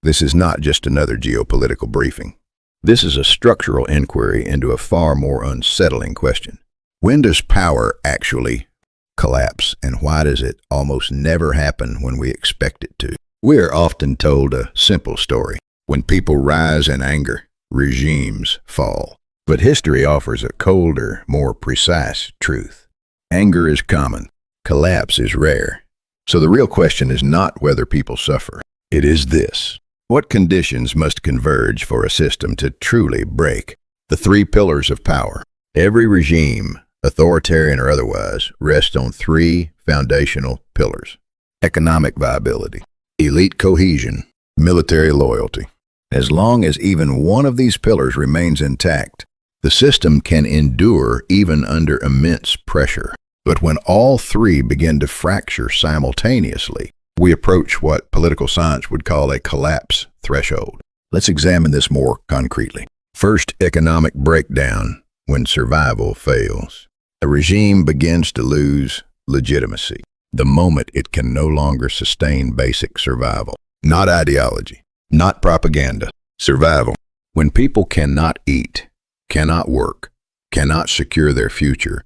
This is not just another geopolitical briefing. This is a structural inquiry into a far more unsettling question. When does power actually collapse, and why does it almost never happen when we expect it to? We are often told a simple story. When people rise in anger, regimes fall. But history offers a colder, more precise truth. Anger is common. Collapse is rare. So the real question is not whether people suffer. It is this: what conditions must converge for a system to truly break? The three pillars of power. Every regime, authoritarian or otherwise, rests on three foundational pillars: economic viability, elite cohesion, military loyalty. As long as even one of these pillars remains intact, the system can endure even under immense pressure. But when all three begin to fracture simultaneously, we approach what political science would call a collapse threshold. Let's examine this more concretely. First, economic breakdown. When survival fails, a regime begins to lose legitimacy the moment it can no longer sustain basic survival. Not ideology, not propaganda, survival. When people cannot eat, cannot work, cannot secure their future,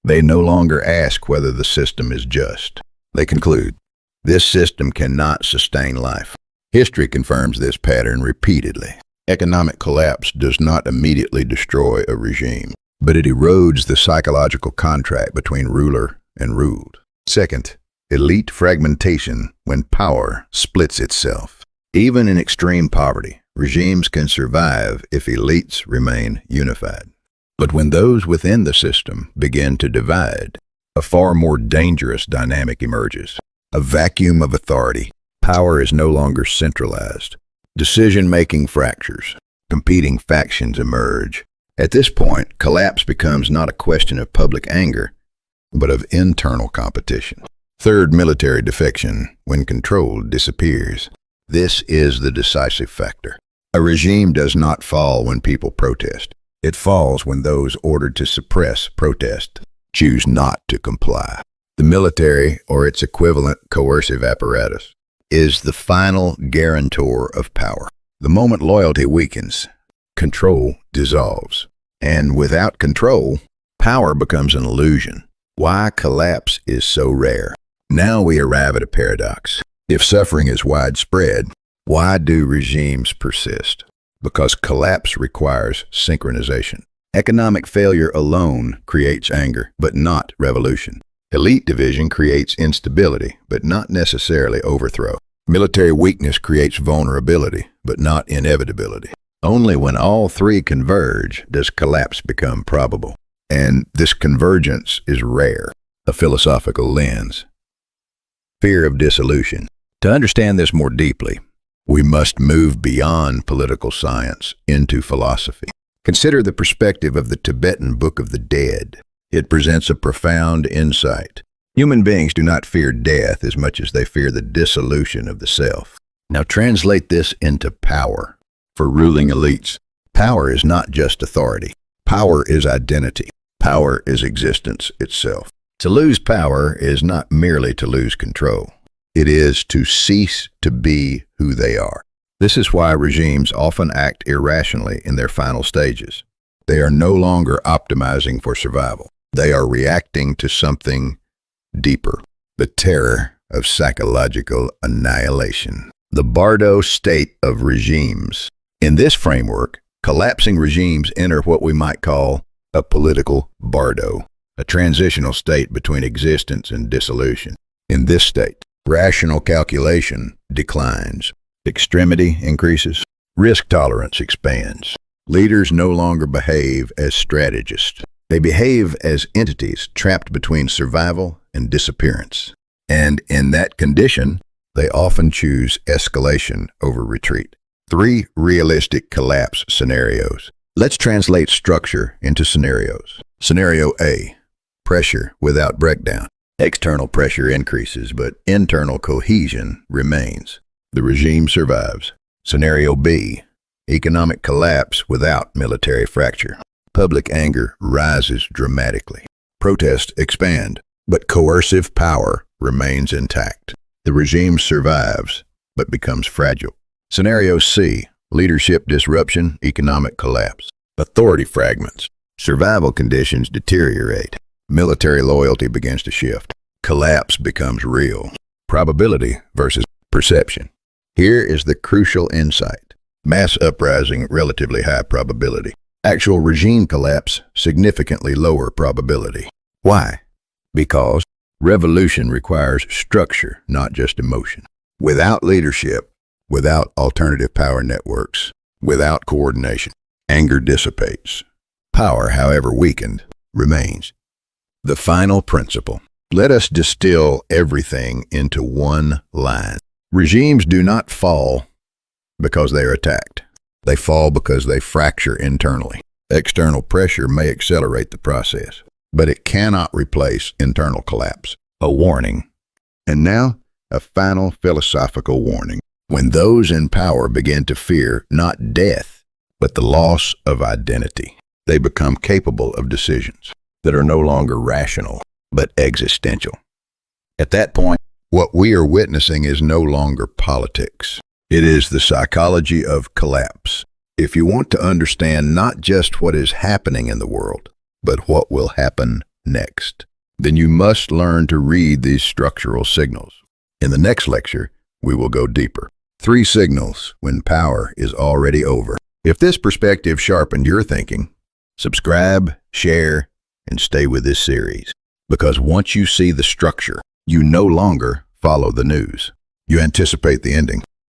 they no longer ask whether the system is just. They conclude, this system cannot sustain life. History confirms this pattern repeatedly. Economic collapse does not immediately destroy a regime, but it erodes the psychological contract between ruler and ruled. Second, elite fragmentation. When power splits itself. Even in extreme poverty, regimes can survive if elites remain unified. But when those within the system begin to divide, a far more dangerous dynamic emerges. A vacuum of authority. Power is no longer centralized. Decision-making fractures. Competing factions emerge. At this point, collapse becomes not a question of public anger, but of internal competition. Third, military defection. When control disappears. This is the decisive factor. A regime does not fall when people protest. It falls when those ordered to suppress protest choose not to comply. The military, or its equivalent coercive apparatus, is the final guarantor of power. The moment loyalty weakens, control dissolves. And without control, power becomes an illusion. Why collapse is so rare? Now we arrive at a paradox. If suffering is widespread, why do regimes persist? Because collapse requires synchronization. Economic failure alone creates anger, but not revolution. Elite division creates instability, but not necessarily overthrow. Military weakness creates vulnerability, but not inevitability. Only when all three converge does collapse become probable. And this convergence is rare. A philosophical lens. Fear of dissolution. To understand this more deeply, we must move beyond political science into philosophy. Consider the perspective of the Tibetan Book of the Dead. It presents a profound insight. Human beings do not fear death as much as they fear the dissolution of the self. Now translate this into power. For ruling elites, power is not just authority. Power is identity. Power is existence itself. To lose power is not merely to lose control. It is to cease to be who they are. This is why regimes often act irrationally in their final stages. They are no longer optimizing for survival. They are reacting to something deeper, the terror of psychological annihilation. The Bardo state of regimes. In this framework, collapsing regimes enter what we might call a political bardo, a transitional state between existence and dissolution. In this state, rational calculation declines, extremity increases, risk tolerance expands. Leaders no longer behave as strategists. They behave as entities trapped between survival and disappearance. And in that condition, they often choose escalation over retreat. 3 realistic collapse scenarios. Let's translate structure into scenarios. Scenario A, pressure without breakdown. External pressure increases, but internal cohesion remains. The regime survives. Scenario B, economic collapse without military fracture. Public anger rises dramatically. Protests expand, but coercive power remains intact. The regime survives, but becomes fragile. Scenario C, leadership disruption, economic collapse. Authority fragments. Survival conditions deteriorate. Military loyalty begins to shift. Collapse becomes real. Probability versus perception. Here is the crucial insight. Mass uprising, relatively high probability. Actual regime collapse, significantly lower probability. Why? Because revolution requires structure, not just emotion. Without leadership, without alternative power networks, without coordination, anger dissipates. Power, however weakened, remains. The final principle. Let us distill everything into one line. Regimes do not fall because they are attacked. They fall because they fracture internally. External pressure may accelerate the process, but it cannot replace internal collapse. A warning. And now, a final philosophical warning. When those in power begin to fear not death, but the loss of identity, they become capable of decisions that are no longer rational, but existential. At that point, what we are witnessing is no longer politics. It is the psychology of collapse. If you want to understand not just what is happening in the world, but what will happen next, then you must learn to read these structural signals. In the next lecture, we will go deeper. 3 signals when power is already over. If this perspective sharpened your thinking, subscribe, share, and stay with this series. Because once you see the structure, you no longer follow the news. You anticipate the ending.